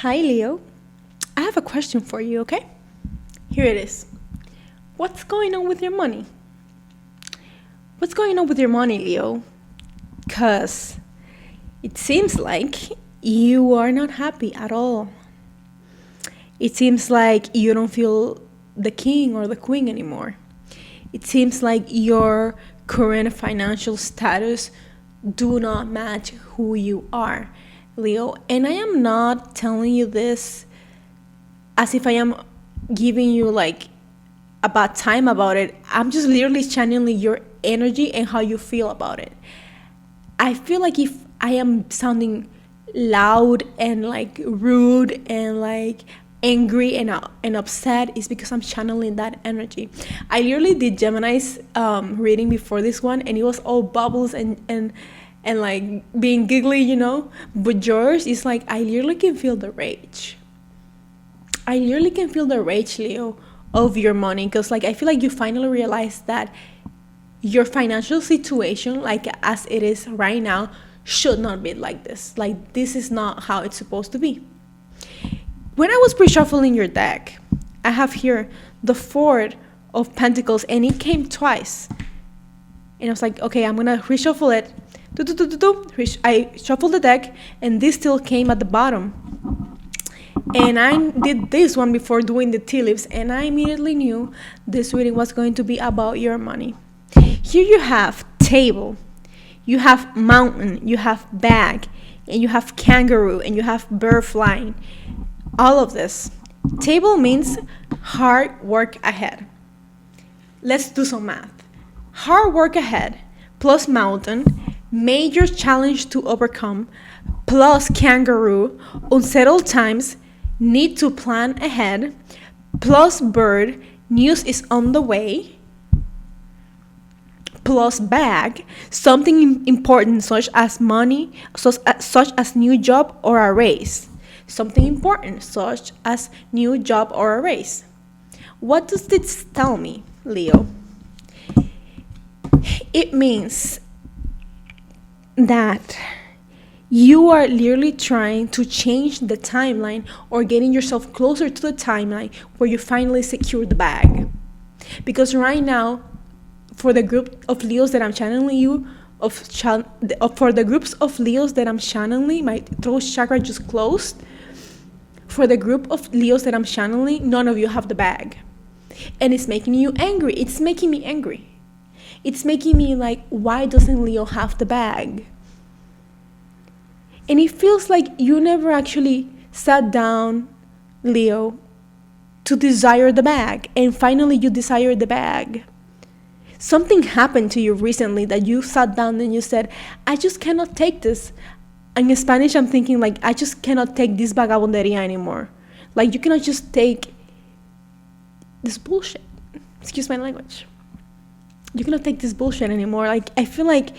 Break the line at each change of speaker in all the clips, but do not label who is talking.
Hi, Leo. I have a question for you, okay? Here it is. What's going on with your money? What's going on with your money, Leo? Because it seems like you are not happy at all. It seems like you don't feel the king or the queen anymore. It seems like your current financial status do not match who you are, Leo. And I am not telling you this as if I am giving you like a bad time about it. I'm just literally channeling your energy and how you feel about it. I feel like if I am sounding loud and like rude and like angry and upset, is because I'm channeling that energy. I literally did Gemini's reading before this one, and it was all bubbles and like being giggly, but yours is like I literally can feel the rage. I literally can feel the rage, Leo, of your money, because like I feel like you finally realize that your financial situation, like as it is right now, should not be like this. Like this is not how it's supposed to be. When I was pre-shuffling your deck, I have here the Four of Pentacles, and it came twice. And I was like, okay, I'm gonna reshuffle it. I shuffled the deck, and this still came at the bottom. And I did this one before doing the tea leaves, and I immediately knew this reading was going to be about your money. Here you have table, you have mountain, you have bag, and you have kangaroo, and you have bird flying. All of this. Table means hard work ahead. Let's do some math. Hard work ahead plus mountain, major challenge to overcome, plus kangaroo, unsettled times, need to plan ahead, plus bird, news is on the way, plus bag, something important such as money, such as new job or a raise. Something important such as new job or a raise. What does this tell me, Leo? It means that you are literally trying to change the timeline or getting yourself closer to the timeline where you finally secure the bag. Because right now, for the group of Leos that I'm channeling for the groups of Leos that I'm channeling, my throat chakra just closed. For the group of Leos that I'm channeling, none of you have the bag. And it's making you angry. It's making me angry. It's making me like, why doesn't Leo have the bag? And it feels like you never actually sat down, Leo, to desire the bag. And finally you desire the bag. Something happened to you recently that you sat down and you said, I just cannot take this. In Spanish, I'm thinking like, I just cannot take this vagabunderia anymore. Like, you cannot just take this bullshit. Excuse my language. You cannot take this bullshit anymore. Like, I feel like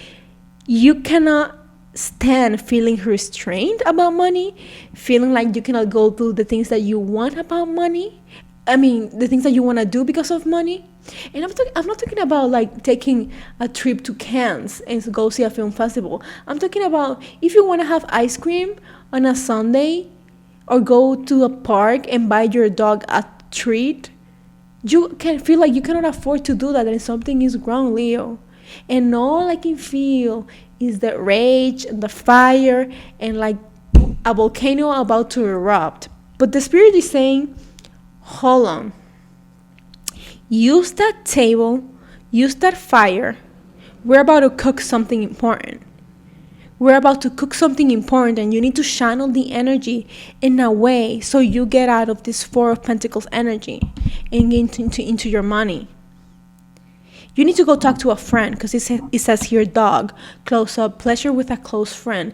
you cannot stand feeling restrained about money, feeling like you cannot go do the things that you want about money. I mean, the things that you want to do because of money. And I'm not talking about like taking a trip to Cannes and to go see a film festival. I'm talking about if you want to have ice cream on a Sunday or go to a park and buy your dog a treat, you can feel like you cannot afford to do that and something is wrong, Leo. And all I can feel is the rage and the fire and like a volcano about to erupt. But the spirit is saying, hold on. Use that table, use that fire. We're about to cook something important. We're about to cook something important, and you need to channel the energy in a way so you get out of this Four of Pentacles energy and get into your money. You need to go talk to a friend, because it says here dog, close up, pleasure with a close friend.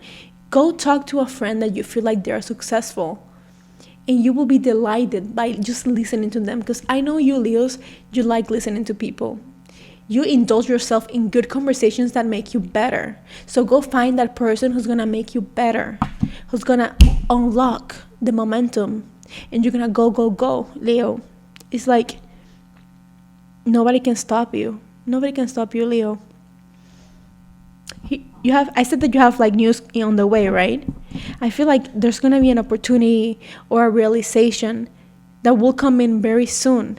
Go talk to a friend that you feel like they're successful. And you will be delighted by just listening to them. Because I know you, Leos, you like listening to people. You indulge yourself in good conversations that make you better. So go find that person who's going to make you better. Who's going to unlock the momentum. And you're going to go, Leo. It's like nobody can stop you. Nobody can stop you, Leo. I said that you have like news on the way, right? I feel like there's going to be an opportunity or a realization that will come in very soon.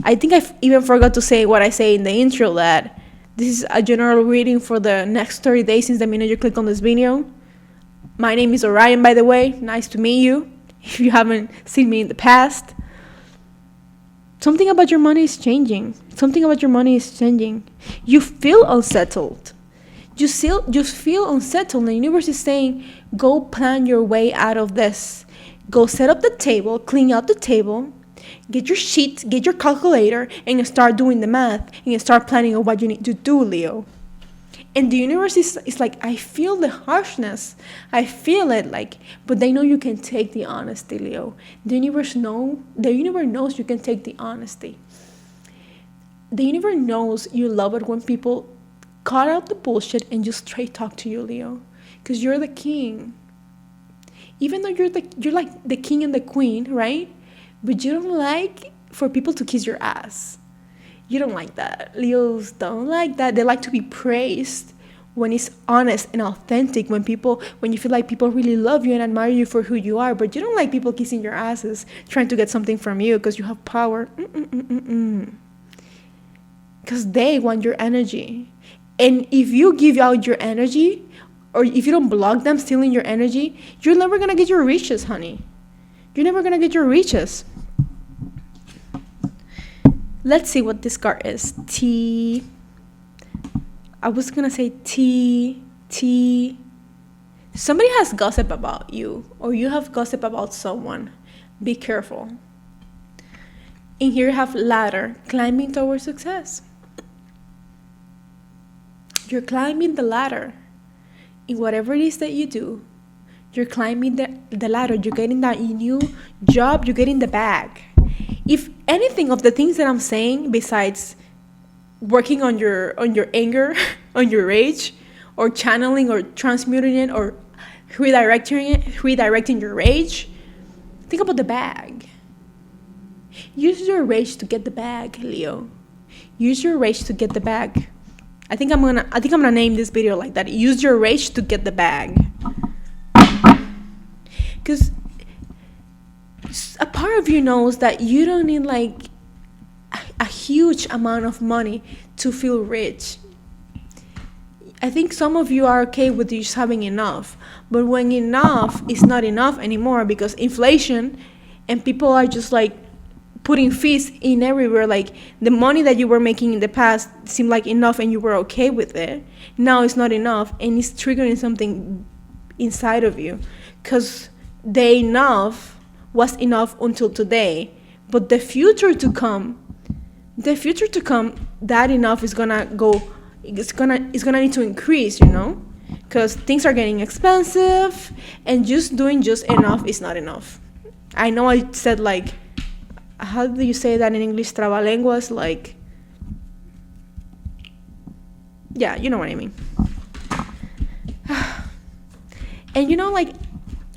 I think I even forgot to say what I say in the intro, that this is a general reading for the next 30 days since the minute you click on this video. My name is Orion, by the way. Nice to meet you if you haven't seen me in the past. Something about your money is changing. Something about your money is changing. You feel unsettled. You feel unsettled, and the universe is saying, go plan your way out of this. Go set up the table, clean out the table, get your sheets, get your calculator, and start doing the math, and start planning on what you need to do, Leo. And the universe is like, I feel the harshness. I feel it, like, but they know you can take the honesty, Leo. The universe knows you can take the honesty. The universe knows you love it when people cut out the bullshit and just straight talk to you, Leo, because you're the king. Even though you're like the king and the queen, right? But you don't like for people to kiss your ass. You don't like that. Leos don't like that. They like to be praised when it's honest and authentic, when you feel like people really love you and admire you for who you are. But you don't like people kissing your asses, trying to get something from you because you have power. Because they want your energy. And if you give out your energy, or if you don't block them stealing your energy, you're never going to get your riches, honey. You're never going to get your riches. Let's see what this card is. I was going to say T. Somebody has gossip about you, or you have gossip about someone. Be careful. And here you have ladder, climbing towards success. You're climbing the ladder. In whatever it is that you do, you're climbing the ladder. You're getting that new job. You're getting the bag. If anything of the things that I'm saying, besides working on your anger, on your rage, or channeling or transmuting it, or redirecting your rage, think about the bag. Use your rage to get the bag, Leo. Use your rage to get the bag. I think I'm gonna name this video like that. Use your rage to get the bag. Because a part of you knows that you don't need like a huge amount of money to feel rich. I think some of you are okay with just having enough. But when enough is not enough anymore, because inflation and people are just like putting fees in everywhere, like the money that you were making in the past seemed like enough and you were okay with it. Now it's not enough, and it's triggering something inside of you, because the enough was enough until today, but the future to come, that enough is gonna go, it's gonna need to increase, because things are getting expensive, and just doing just enough is not enough. I know I said like, how do you say that in English? Trabalenguas, like, yeah, you know what I mean. And like,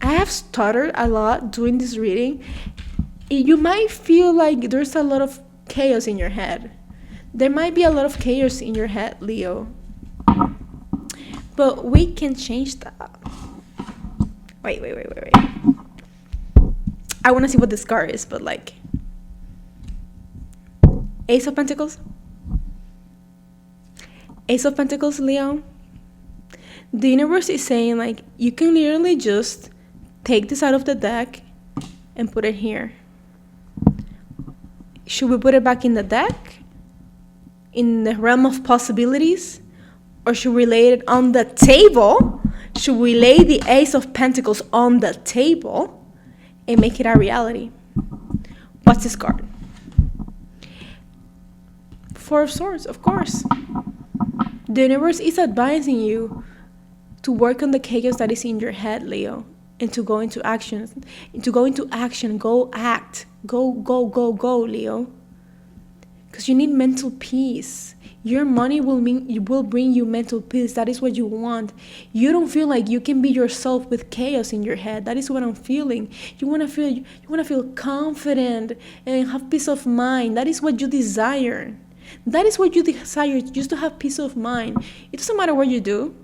I have stuttered a lot doing this reading. You might feel like there's a lot of chaos in your head. There might be a lot of chaos in your head, Leo. But we can change that. Wait. I want to see what this card is, but like, Ace of Pentacles, Leo. The universe is saying like, you can literally just take this out of the deck and put it here. Should we put it back in the deck, in the realm of possibilities, or should we lay it on the table? Should we lay the Ace of Pentacles on the table and make it a reality? What's this card? Four of Swords, of course. The universe is advising you to work on the chaos that is in your head, Leo, and to go into action. Go act. Go, Leo. Because you need mental peace. Your money will bring you mental peace. That is what you want. You don't feel like you can be yourself with chaos in your head. That is what I'm feeling. You want to feel confident and have peace of mind. That is what you desire. That is what you desire, just to have peace of mind. It doesn't matter what you do.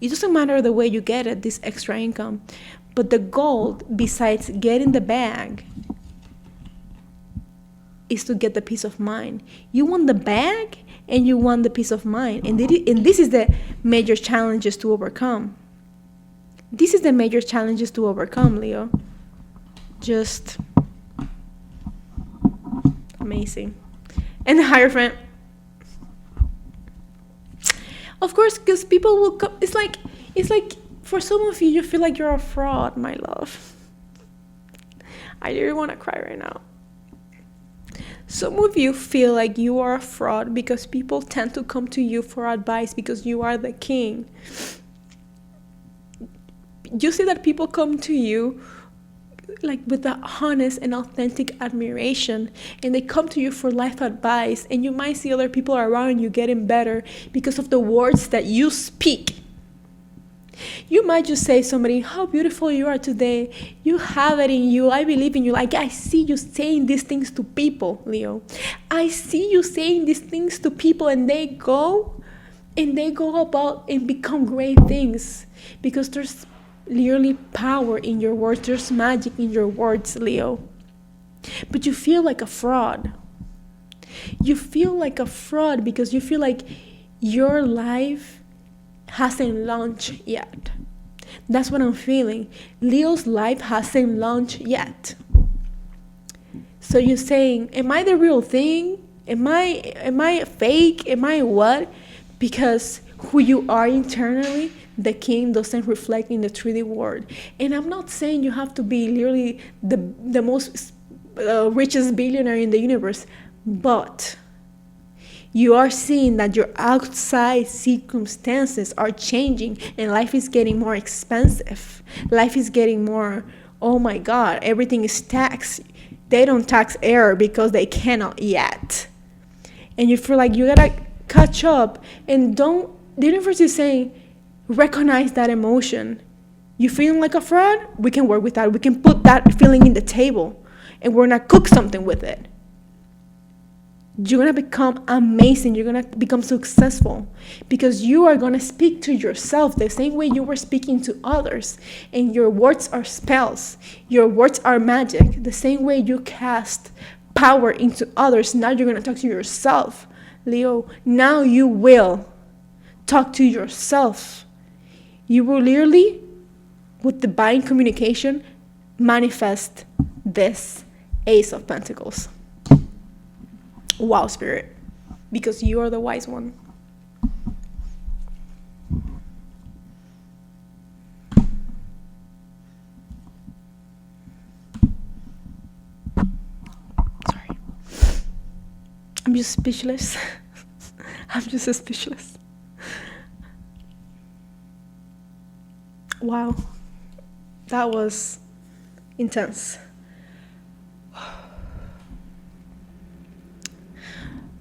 It doesn't matter the way you get it, this extra income. But the goal, besides getting the bag, is to get the peace of mind. You want the bag and you want the peace of mind. And this is the major challenges to overcome. This is the major challenges to overcome, Leo. Just amazing. And the Hierophant. Of course, because people will come. It's like for some of you, you feel like you're a fraud, my love. I really want to cry right now. Some of you feel like you are a fraud because people tend to come to you for advice because you are the king. You see that people come to you like with the honest and authentic admiration, and they come to you for life advice, and you might see other people around you getting better because of the words that you speak. You might just say to somebody, how beautiful you are today. You have it in you. I believe in you. Like, I see you saying these things to people, Leo. I see you saying these things to people, and they go about and become great things because there's literally power in your words. There's magic in your words, Leo. But you feel like a fraud. You feel like a fraud because you feel like your life hasn't launched yet. That's what I'm feeling. Leo's life hasn't launched yet. So you're saying, am I the real thing? Am I fake? Am I what? Because who you are internally, the king, doesn't reflect in the 3D world. And I'm not saying you have to be literally the most richest billionaire in the universe, but you are seeing that your outside circumstances are changing and life is getting more expensive. Life is getting more, oh my God, everything is taxed. They don't tax air because they cannot yet. And you feel like you gotta catch up, and the universe is saying, recognize that emotion. You feeling like a fraud? We can work with that. We can put that feeling in the table and we're gonna cook something with it. You're going to become amazing. You're going to become successful because you are going to speak to yourself the same way you were speaking to others. And your words are spells. Your words are magic. The same way you cast power into others, now you're going to talk to yourself. Leo, now you will talk to yourself. You will literally, with divine communication, manifest this Ace of Pentacles. Wow, Spirit, because you are the wise one. Sorry. I'm just speechless. I'm just speechless. Wow. That was intense.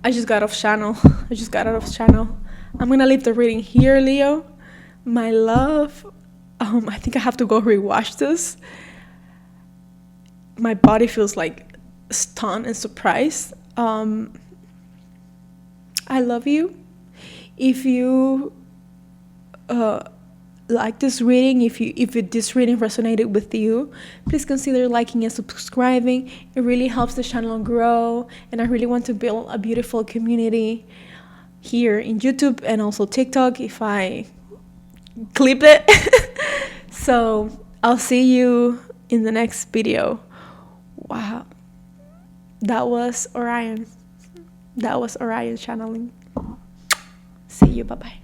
I just got off channel. I'm going to leave the reading here, Leo. My love. I think I have to go rewatch this. My body feels like stunned and surprised. I love you. If you like this reading, if this reading resonated with you, please consider liking and subscribing. It really helps the channel grow, and I really want to build a beautiful community here in YouTube and also TikTok if I clip it. So I'll see you in the next video. Wow, that was Orion channeling. See you. Bye bye.